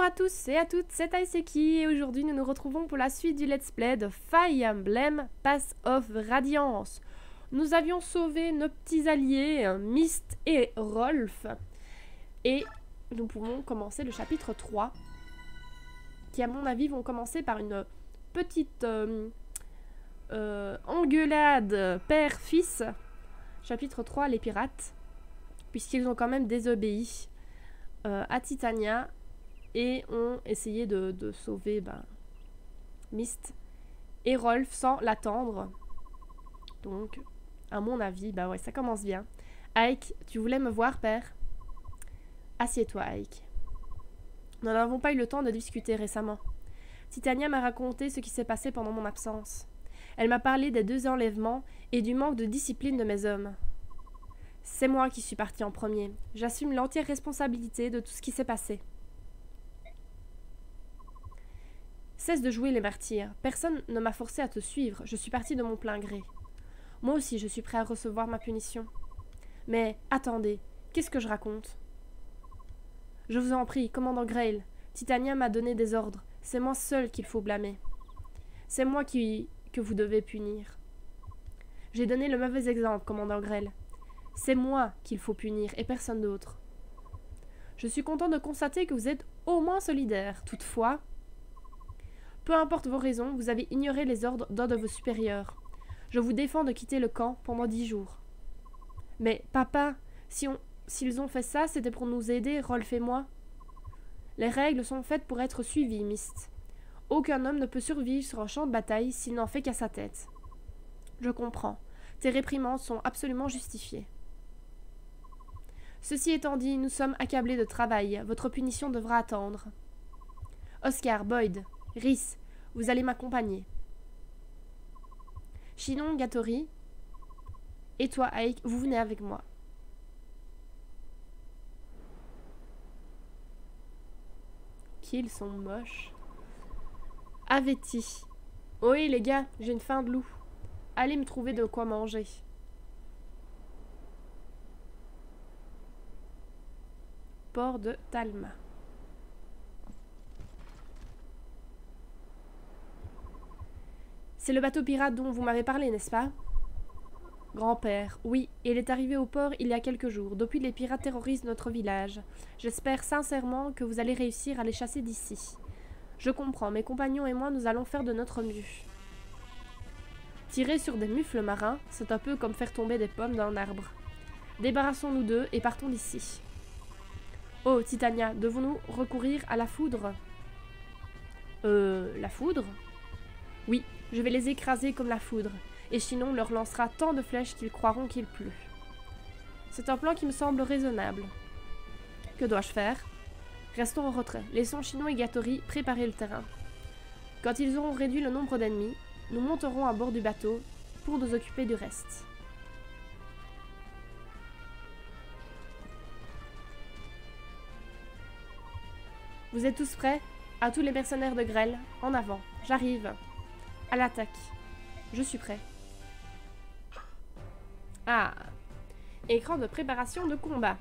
à tous et à toutes, c'est Aiseki et aujourd'hui nous nous retrouvons pour la suite du let's play de Fire Emblem Path of Radiance. Nous avions sauvé nos petits alliés, Mist et Rolf, et nous pouvons commencer le chapitre 3, qui à mon avis vont commencer par une petite engueulade père-fils. Chapitre 3, les pirates, puisqu'ils ont quand même désobéi à Titania et ont essayé de sauver Mist et Rolf sans l'attendre. Donc, à mon avis, ouais, ça commence bien. Ike, tu voulais me voir, père? Assieds-toi, Ike. Nous n'avons pas eu le temps de discuter récemment. Titania m'a raconté ce qui s'est passé pendant mon absence. Elle m'a parlé des 2 enlèvements et du manque de discipline de mes hommes. C'est moi qui suis partie en premier. J'assume l'entière responsabilité de tout ce qui s'est passé. Cesse de jouer les martyrs. Personne ne m'a forcé à te suivre. Je suis partie de mon plein gré. Moi aussi, je suis prêt à recevoir ma punition. Mais attendez, qu'est-ce que je raconte? Je vous en prie, commandant Grail. Titania m'a donné des ordres. C'est moi seul qu'il faut blâmer. C'est moi que vous devez punir. J'ai donné le mauvais exemple, commandant Grail. C'est moi qu'il faut punir et personne d'autre. Je suis content de constater que vous êtes au moins solidaire. Toutefois, peu importe vos raisons, vous avez ignoré les ordres d'un de vos supérieurs. Je vous défends de quitter le camp pendant 10 jours. Mais, papa, s'ils ont fait ça, c'était pour nous aider, Rolf et moi. Les règles sont faites pour être suivies, Mist. Aucun homme ne peut survivre sur un champ de bataille s'il n'en fait qu'à sa tête. Je comprends. Tes réprimandes sont absolument justifiées. Ceci étant dit, nous sommes accablés de travail. Votre punition devra attendre. Oscar, Boyd, Rhys, vous allez m'accompagner. Chinon, Gattori, et toi, Ike, vous venez avec moi. Qu'ils sont moches. Avetti. Oui, les gars, j'ai une faim de loup. Allez me trouver de quoi manger. Port de Talma. C'est le bateau pirate dont vous m'avez parlé, n'est-ce pas? Grand-père, oui, il est arrivé au port il y a quelques jours. Depuis, les pirates terrorisent notre village. J'espère sincèrement que vous allez réussir à les chasser d'ici. Je comprends, mes compagnons et moi, nous allons faire de notre mieux. Tirer sur des mufles marins, c'est un peu comme faire tomber des pommes d'un arbre. Débarrassons-nous d'eux et partons d'ici. Oh, Titania, devons-nous recourir à la foudre? La foudre? Oui, je vais les écraser comme la foudre, et Chinon leur lancera tant de flèches qu'ils croiront qu'il pleut. C'est un plan qui me semble raisonnable. Que dois-je faire? Restons en retrait. Laissons Chinon et Gattori préparer le terrain. Quand ils auront réduit le nombre d'ennemis, nous monterons à bord du bateau pour nous occuper du reste. Vous êtes tous prêts? À tous les mercenaires de Grêle, en avant. J'arrive. À l'attaque. Je suis prêt. Ah. Écran de préparation de combat.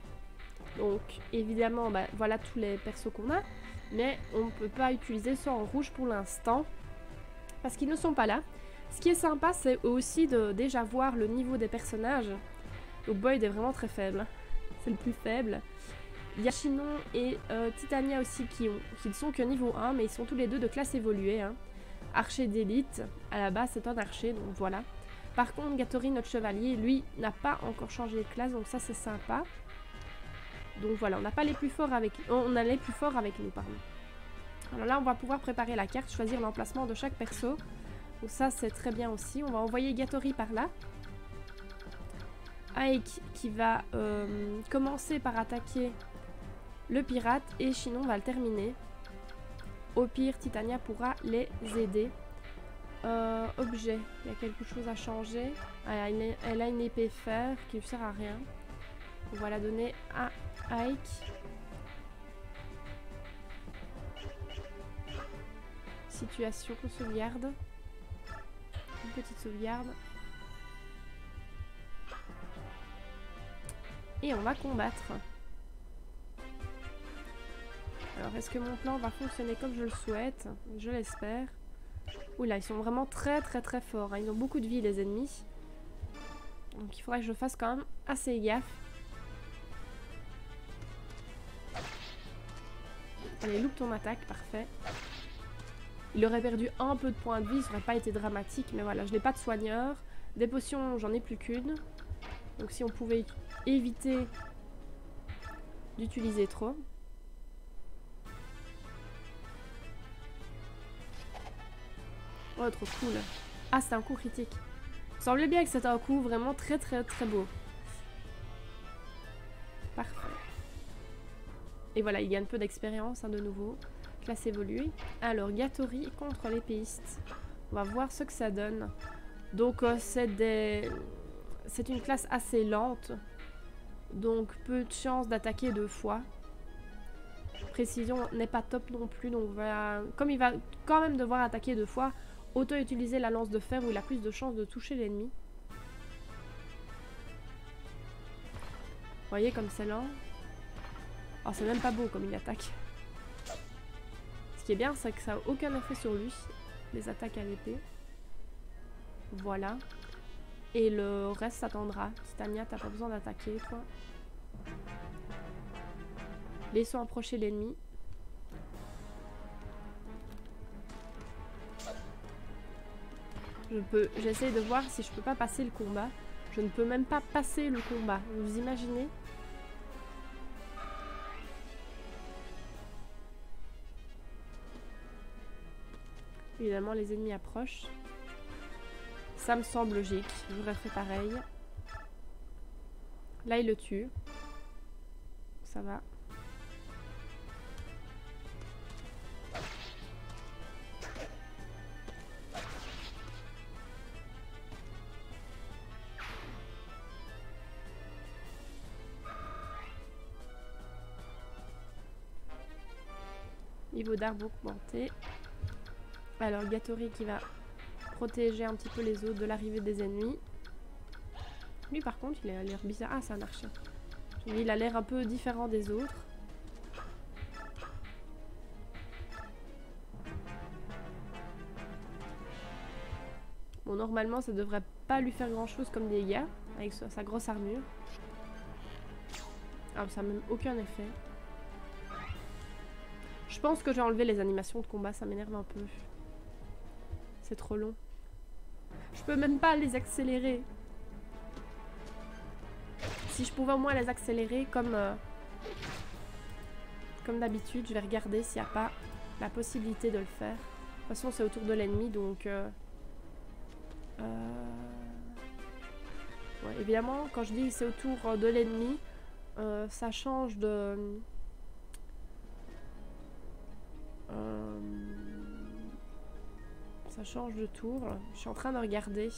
Donc, évidemment, voilà tous les persos qu'on a. Mais on ne peut pas utiliser ça en rouge pour l'instant. Parce qu'ils ne sont pas là. Ce qui est sympa, c'est aussi de déjà voir le niveau des personnages. Donc Boyd est vraiment très faible. C'est le plus faible. Il y a Chinon et Titania aussi qui ne sont que niveau 1, mais ils sont tous les deux de classe évoluée. Hein. Archer d'élite, à la base c'est un archer, donc voilà. Par contre, Gattori, notre chevalier, lui, n'a pas encore changé de classe, donc ça c'est sympa. Donc voilà, on n'a pas les plus forts avec on a les plus forts avec nous, pardon. Alors là, on va pouvoir préparer la carte, choisir l'emplacement de chaque perso. Donc ça c'est très bien aussi. On va envoyer Gattori par là. Ike qui va commencer par attaquer le pirate et Chinon va le terminer. Au pire, Titania pourra les aider. Objet, il y a quelque chose à changer. Elle a une épée fer qui ne sert à rien. On va la donner à Ike. Situation, sauvegarde. Une petite sauvegarde. Et on va combattre. Alors, est-ce que mon plan va fonctionner comme je le souhaite? Je l'espère. Oula, ils sont vraiment très forts. Hein. Ils ont beaucoup de vie, les ennemis. Donc il faudrait que je fasse quand même assez gaffe. Allez, loupe ton attaque, parfait. Il aurait perdu un peu de points de vie, ça aurait pas été dramatique. Mais voilà, je n'ai pas de soigneur. Des potions, j'en ai plus qu'une. Donc si on pouvait éviter d'utiliser trop. Oh, trop cool. Ah, c'est un coup critique. Il semblait bien que c'était un coup vraiment très beau. Parfait. Et voilà, il gagne peu d'expérience hein, de nouveau. Classe évoluée. Alors, Gatori contre l'épéiste. On va voir ce que ça donne. Donc, c'est une classe assez lente. Donc, peu de chances d'attaquer 2 fois. Précision n'est pas top non plus. Donc, comme il va quand même devoir attaquer 2 fois, autant utiliser la lance de fer où il a plus de chances de toucher l'ennemi. Vous voyez comme c'est lent. Oh, c'est même pas beau comme il attaque. Ce qui est bien, c'est que ça n'a aucun effet sur lui, les attaques à l'épée. Voilà. Et le reste s'attendra. Titania, t'as pas besoin d'attaquer, toi. Laissons approcher l'ennemi. J'essaie de voir si je peux pas passer le combat. Je ne peux même pas passer le combat. Vous imaginez ? Évidemment, les ennemis approchent. Ça me semble logique. J'aurais fait pareil. Là, il le tue. Ça va. Niveau d'arbre augmenté. Alors, Gatori qui va protéger un petit peu les autres de l'arrivée des ennemis. Lui, par contre, il a l'air bizarre. Ah, c'est un archer. Il a l'air un peu différent des autres. Bon, normalement, ça devrait pas lui faire grand-chose comme dégâts, avec sa grosse armure. Ah, ça n'a même aucun effet. Je pense que j'ai enlevé les animations de combat, ça m'énerve un peu. C'est trop long. Je peux même pas les accélérer. Si je pouvais au moins les accélérer comme d'habitude, je vais regarder s'il n'y a pas la possibilité de le faire. De toute façon, c'est autour de l'ennemi, donc... ouais, évidemment, quand je dis c'est autour de l'ennemi, ça change de... ça change de tour. Je suis en train de regarder.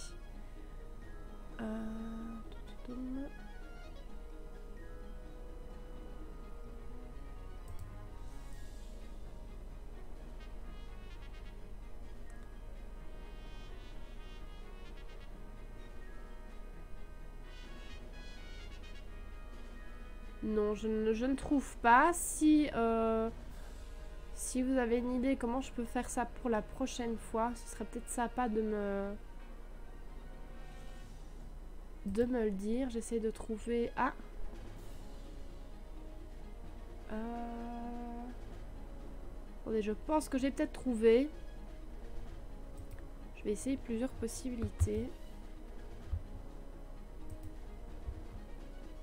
Non, je ne trouve pas. Si vous avez une idée comment je peux faire ça pour la prochaine fois, ce serait peut-être sympa de me le dire. J'essaie de trouver... Ah, attendez, je pense que j'ai peut-être trouvé. Je vais essayer plusieurs possibilités.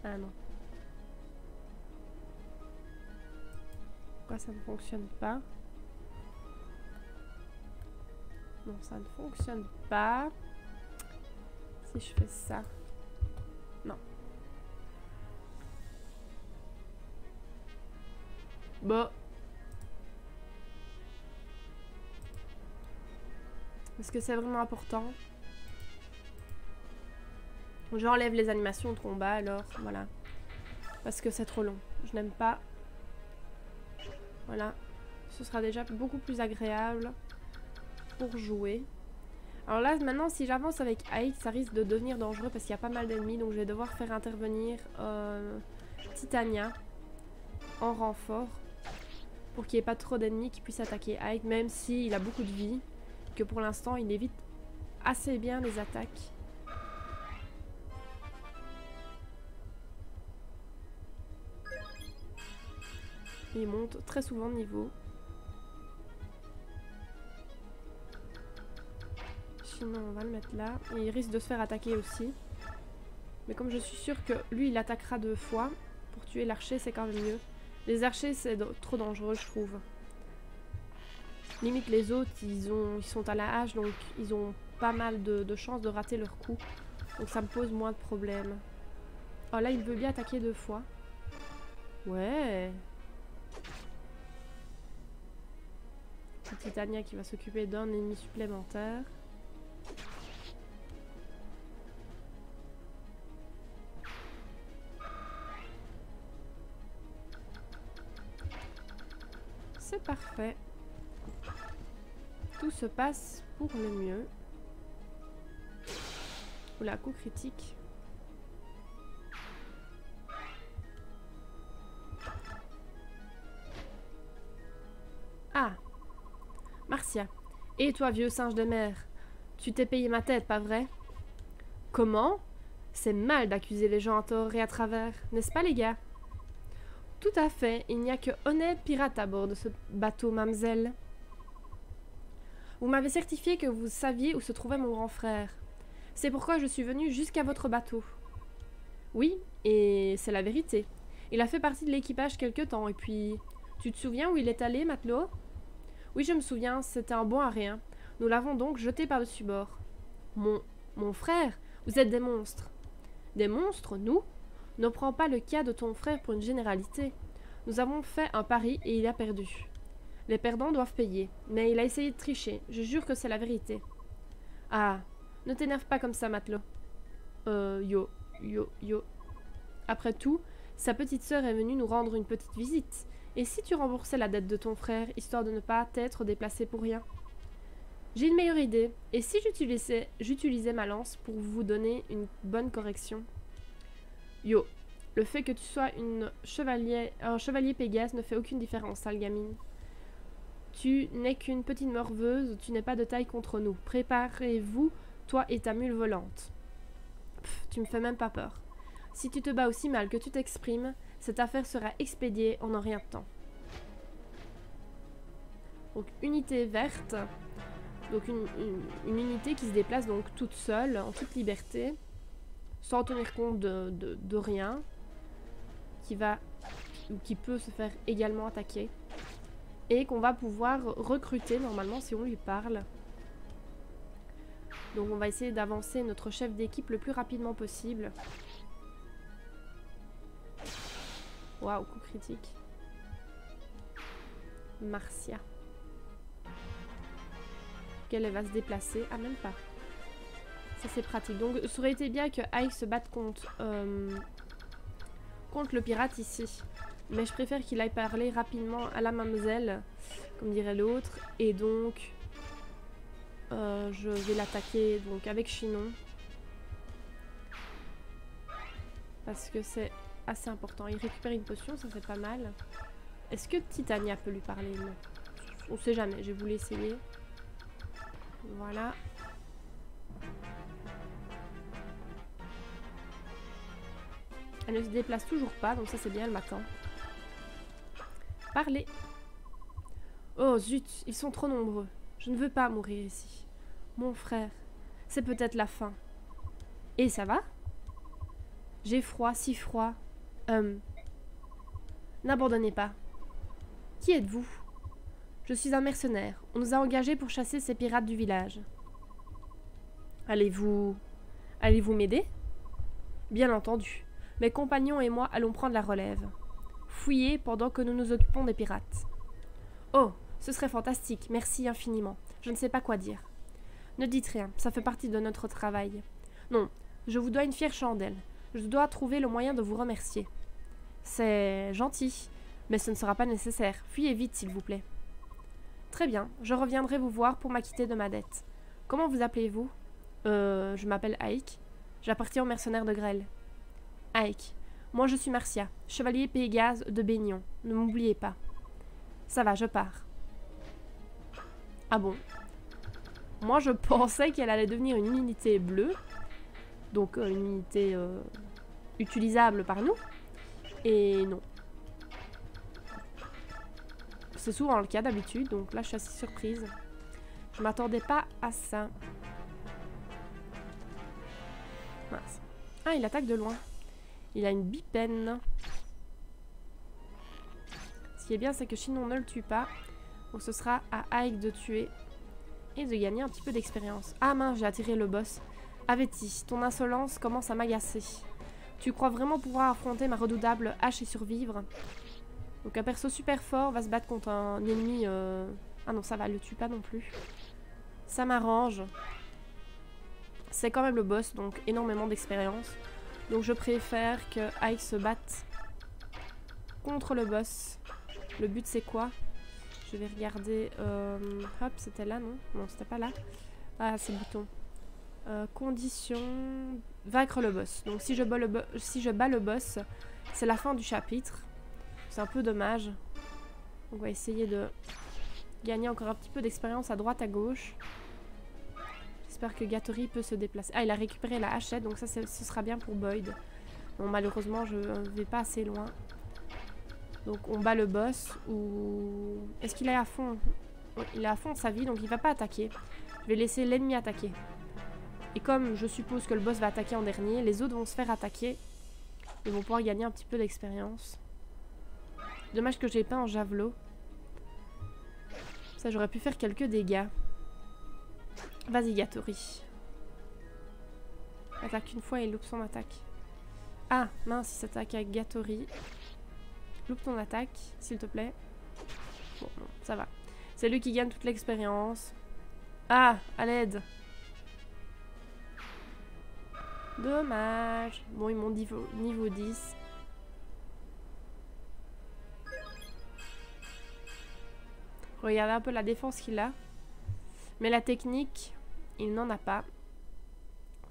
Ah non. Pourquoi ça ne fonctionne pas? Non, ça ne fonctionne pas. Si je fais ça. Non. Bon. Est-ce que c'est vraiment important? J'enlève les animations de combat alors, voilà. Parce que c'est trop long. Je n'aime pas. Voilà. Ce sera déjà beaucoup plus agréable pour jouer. Alors là, maintenant, si j'avance avec Aïk, ça risque de devenir dangereux parce qu'il y a pas mal d'ennemis. Donc je vais devoir faire intervenir Titania en renfort. pour qu'il n'y ait pas trop d'ennemis qui puissent attaquer Ike, même s'il a beaucoup de vie, que pour l'instant il évite assez bien les attaques. Et il monte très souvent de niveau. Sinon on va le mettre là. Et il risque de se faire attaquer aussi. Mais comme je suis sûre que lui il attaquera 2 fois, pour tuer l'archer c'est quand même mieux. Les archers c'est trop dangereux je trouve. Limite les autres ils sont à la hache donc ils ont pas mal de chances de rater leur coup. Donc ça me pose moins de problèmes. Oh là il veut bien attaquer 2 fois. Ouais. C'est Titania qui va s'occuper d'un ennemi supplémentaire. C'est parfait. Tout se passe pour le mieux. Oula, coup critique. Ah, Marcia. Et toi, vieux singe de mer, tu t'es payé ma tête, pas vrai? Comment? C'est mal d'accuser les gens à tort et à travers, n'est-ce pas les gars? Tout à fait, il n'y a que honnêtes pirates à bord de ce bateau, mademoiselle. Vous m'avez certifié que vous saviez où se trouvait mon grand frère. C'est pourquoi je suis venue jusqu'à votre bateau. Oui, et c'est la vérité. Il a fait partie de l'équipage quelque temps, et puis... Tu te souviens où il est allé, matelot? Oui, je me souviens, c'était un bon à rien. Nous l'avons donc jeté par-dessus bord. Mon frère, vous êtes des monstres. Des monstres, nous? Ne prends pas le cas de ton frère pour une généralité. Nous avons fait un pari et il a perdu. Les perdants doivent payer, mais il a essayé de tricher, je jure que c'est la vérité. Ah, ne t'énerve pas comme ça, matelot. Yo. Après tout, sa petite sœur est venue nous rendre une petite visite. Et si tu remboursais la dette de ton frère, histoire de ne pas t'être déplacé pour rien? J'ai une meilleure idée. Et si j'utilisais ma lance pour vous donner une bonne correction? Yo, le fait que tu sois un chevalier Pégase ne fait aucune différence, sale gamine. Tu n'es qu'une petite morveuse, tu n'es pas de taille contre nous. Préparez-vous, toi et ta mule volante. Pff, tu me fais même pas peur. Si tu te bats aussi mal que tu t'exprimes, cette affaire sera expédiée en un rien de temps. Donc unité verte, donc une unité qui se déplace donc toute seule, en toute liberté, sans tenir compte de rien, qui peut se faire également attaquer, et qu'on va pouvoir recruter normalement si on lui parle. Donc on va essayer d'avancer notre chef d'équipe le plus rapidement possible. Waouh, coup critique. Marcia. Qu'elle va se déplacer. Ah, même pas. Ça c'est pratique. Donc ça aurait été bien que Ike se batte contre le pirate ici. Mais je préfère qu'il aille parler rapidement à la mademoiselle, comme dirait l'autre. Et donc, je vais l'attaquer donc avec Chinon. Parce que c'est assez important. Il récupère une potion, ça fait pas mal. Est-ce que Titania peut lui parler? Non. On sait jamais, je vais vous l'essayer. Voilà. Elle ne se déplace toujours pas, donc ça c'est bien, elle m'attend. Parlez. Oh zut, ils sont trop nombreux. Je ne veux pas mourir ici. Mon frère, c'est peut-être la fin. Et ça va? J'ai froid, si froid. N'abandonnez pas. Qui êtes-vous? Je suis un mercenaire. On nous a engagés pour chasser ces pirates du village. Allez-vous m'aider? Bien entendu. Mes compagnons et moi allons prendre la relève. Fouillez pendant que nous nous occupons des pirates. Oh, ce serait fantastique. Merci infiniment. Je ne sais pas quoi dire. Ne dites rien, ça fait partie de notre travail. Non, je vous dois une fière chandelle. Je dois trouver le moyen de vous remercier. C'est gentil, mais ce ne sera pas nécessaire. Fuyez vite, s'il vous plaît. Très bien, je reviendrai vous voir pour m'acquitter de ma dette. Comment vous appelez-vous? Je m'appelle Ike. J'appartiens aux mercenaires de Grêle. Ike. Moi je suis Marcia, chevalier Pégase de Baignon. Ne m'oubliez pas. Ça va, je pars. Ah bon? Moi, je pensais qu'elle allait devenir une unité bleue. Donc, une unité utilisable par nous. Et non. C'est souvent le cas d'habitude, donc là, je suis assez surprise. Je m'attendais pas à ça. Mince. Ah, il attaque de loin. Il a une bipène. Ce qui est bien, c'est que Chinon ne le tue pas. Donc ce sera à Ike de tuer et de gagner un petit peu d'expérience. Ah mince, j'ai attiré le boss. Avéti, ton insolence commence à m'agacer. Tu crois vraiment pouvoir affronter ma redoutable hache et survivre? Donc un perso super fort va se battre contre un ennemi... Ah non, ça va, le tue pas non plus. Ça m'arrange. C'est quand même le boss, donc énormément d'expérience. Donc je préfère que Ike se batte contre le boss. Le but c'est quoi? Je vais regarder... Hop, c'était là, non? Non, c'était pas là. Ah, c'est bouton. Conditions... Vaincre le boss. Donc si je bats le boss, c'est la fin du chapitre. C'est un peu dommage. On va essayer de gagner encore un petit peu d'expérience à droite, à gauche. J'espère que Gattori peut se déplacer. Ah, il a récupéré la hachette, donc ça, ce sera bien pour Boyd. Bon, malheureusement, je ne vais pas assez loin. Donc, on bat le boss. Ou... Est-ce qu'il est à fond? Il est à fond de sa vie, donc il va pas attaquer. Je vais laisser l'ennemi attaquer. Et comme je suppose que le boss va attaquer en dernier, les autres vont se faire attaquer. Ils vont pouvoir gagner un petit peu d'expérience. Dommage que j'ai pas un javelot. Ça, j'aurais pu faire quelques dégâts. Vas-y, Gattori. Attaque une fois et loupe son attaque. Ah, mince, il s'attaque avec Gattori. Loupe ton attaque, s'il te plaît. Bon, non, ça va. C'est lui qui gagne toute l'expérience. Ah, à l'aide. Dommage. Bon, ils m'ont niveau 10. Regardez un peu la défense qu'il a. Mais la technique, il n'en a pas.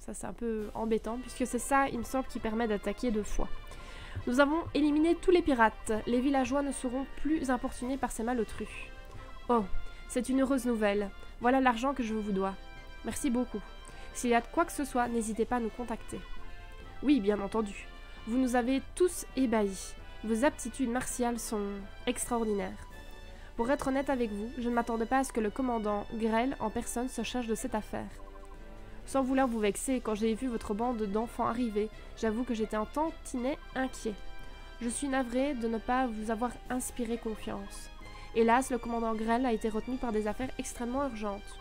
Ça, c'est un peu embêtant, puisque c'est ça, il me semble, qui permet d'attaquer 2 fois. Nous avons éliminé tous les pirates. Les villageois ne seront plus importunés par ces malotrus. Oh, c'est une heureuse nouvelle. Voilà l'argent que je vous dois. Merci beaucoup. S'il y a quoi que ce soit, n'hésitez pas à nous contacter. Oui, bien entendu. Vous nous avez tous ébahis. Vos aptitudes martiales sont extraordinaires. Pour être honnête avec vous, je ne m'attendais pas à ce que le commandant Grell en personne se charge de cette affaire. Sans vouloir vous vexer, quand j'ai vu votre bande d'enfants arriver, j'avoue que j'étais un tantinet inquiet. Je suis navrée de ne pas vous avoir inspiré confiance. Hélas, le commandant Grell a été retenu par des affaires extrêmement urgentes.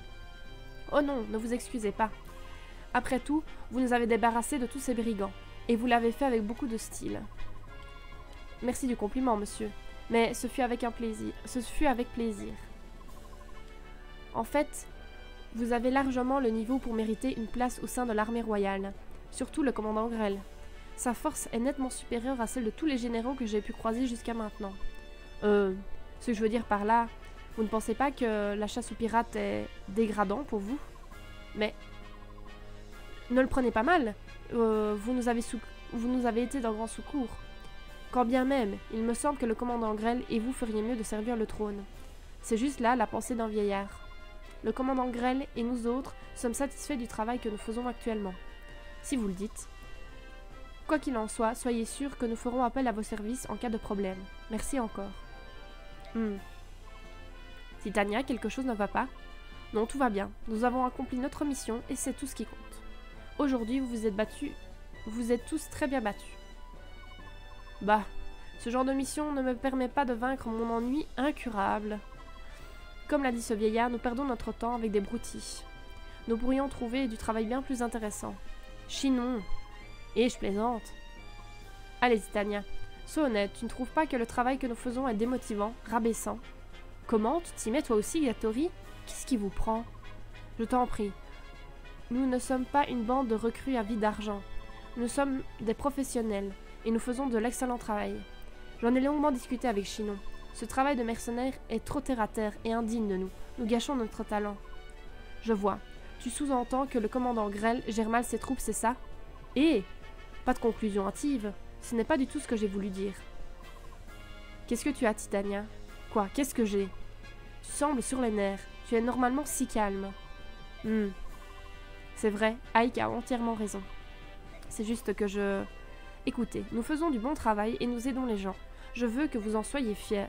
Oh non, ne vous excusez pas. Après tout, vous nous avez débarrassés de tous ces brigands, et vous l'avez fait avec beaucoup de style. Merci du compliment, monsieur. Mais ce fut avec plaisir. En fait, vous avez largement le niveau pour mériter une place au sein de l'armée royale. Surtout le commandant Grell. Sa force est nettement supérieure à celle de tous les généraux que j'ai pu croiser jusqu'à maintenant. Ce que je veux dire par là, vous ne pensez pas que la chasse aux pirates est dégradant pour vous? Mais ne le prenez pas mal. Vous nous avez été d'un grand secours. Quand bien même, il me semble que le commandant Grell et vous feriez mieux de servir le trône. C'est juste là la pensée d'un vieillard. Le commandant Grell et nous autres sommes satisfaits du travail que nous faisons actuellement. Si vous le dites. Quoi qu'il en soit, soyez sûrs que nous ferons appel à vos services en cas de problème. Merci encore. Titania, quelque chose ne va pas? Non, tout va bien. Nous avons accompli notre mission et c'est tout ce qui compte. Aujourd'hui, vous êtes tous très bien battus. Bah, ce genre de mission ne me permet pas de vaincre mon ennui incurable. Comme l'a dit ce vieillard, nous perdons notre temps avec des broutilles. Nous pourrions trouver du travail bien plus intéressant. Chinon. Et je plaisante. Allez, Titania, sois honnête, tu ne trouves pas que le travail que nous faisons est démotivant, rabaissant? Comment? Tu t'y mets toi aussi, Gattori? Qu'est-ce qui vous prend? Je t'en prie. Nous ne sommes pas une bande de recrues à vie d'argent. Nous sommes des professionnels. Et nous faisons de l'excellent travail. J'en ai longuement discuté avec Chinon. Ce travail de mercenaire est trop terre-à-terre et indigne de nous. Nous gâchons notre talent. Je vois. Tu sous-entends que le commandant Grell gère mal ses troupes, c'est ça? Et pas de conclusion hâtive. Ce n'est pas du tout ce que j'ai voulu dire. Qu'est-ce que tu as, Titania? Quoi? Qu'est-ce que j'ai? Tu sembles sur les nerfs. Tu es normalement si calme. C'est vrai, Ike a entièrement raison. C'est juste que je... Écoutez, nous faisons du bon travail et nous aidons les gens. Je veux que vous en soyez fiers.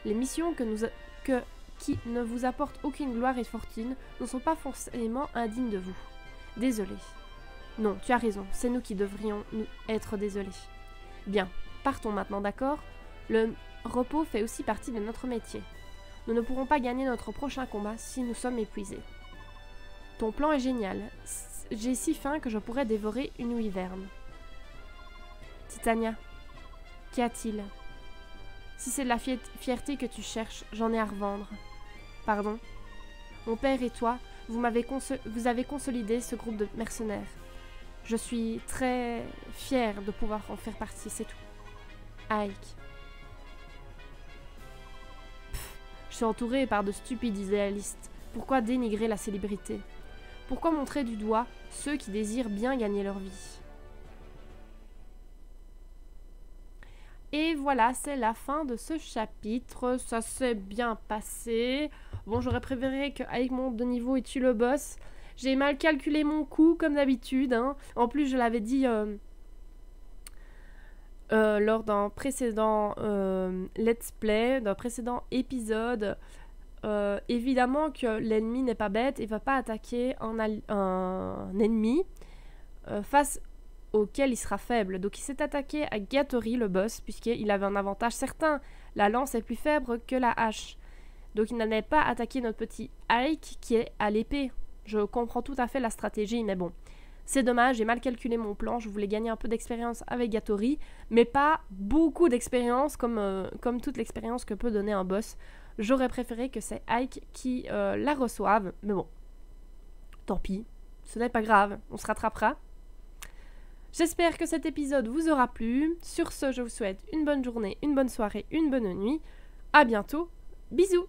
Les missions qui ne vous apportent aucune gloire et fortune ne sont pas forcément indignes de vous. Désolé. Non, tu as raison, c'est nous qui devrions être désolés. Bien, partons maintenant, d'accord? Le repos fait aussi partie de notre métier. Nous ne pourrons pas gagner notre prochain combat si nous sommes épuisés. Ton plan est génial. J'ai si faim que je pourrais dévorer une wyverne. Titania, qu'y a-t-il? Si c'est de la fierté que tu cherches, j'en ai à revendre. Pardon? Mon père et toi, vous avez consolidé ce groupe de mercenaires. Je suis très fière de pouvoir en faire partie, c'est tout. Ike. Je suis entourée par de stupides idéalistes. Pourquoi dénigrer la célébrité? Pourquoi montrer du doigt ceux qui désirent bien gagner leur vie? Et voilà, c'est la fin de ce chapitre. Ça s'est bien passé. Bon, j'aurais préféré qu'avec mon de niveau et tue le boss. J'ai mal calculé mon coup, comme d'habitude. Hein. En plus, je l'avais dit lors d'un précédent let's play, d'un précédent épisode. Évidemment que l'ennemi n'est pas bête et va pas attaquer un ennemi face auquel il sera faible. Donc il s'est attaqué à Gattori, le boss, puisqu'il avait un avantage certain. La lance est plus faible que la hache. Donc il n'allait pas attaquer notre petit Ike qui est à l'épée. Je comprends tout à fait la stratégie, mais bon. C'est dommage, j'ai mal calculé mon plan. Je voulais gagner un peu d'expérience avec Gattori, mais pas beaucoup d'expérience comme toute l'expérience que peut donner un boss. J'aurais préféré que c'est Ike qui la reçoive, mais bon. Tant pis, ce n'est pas grave, on se rattrapera. J'espère que cet épisode vous aura plu. Sur ce, je vous souhaite une bonne journée, une bonne soirée, une bonne nuit. À bientôt. Bisous!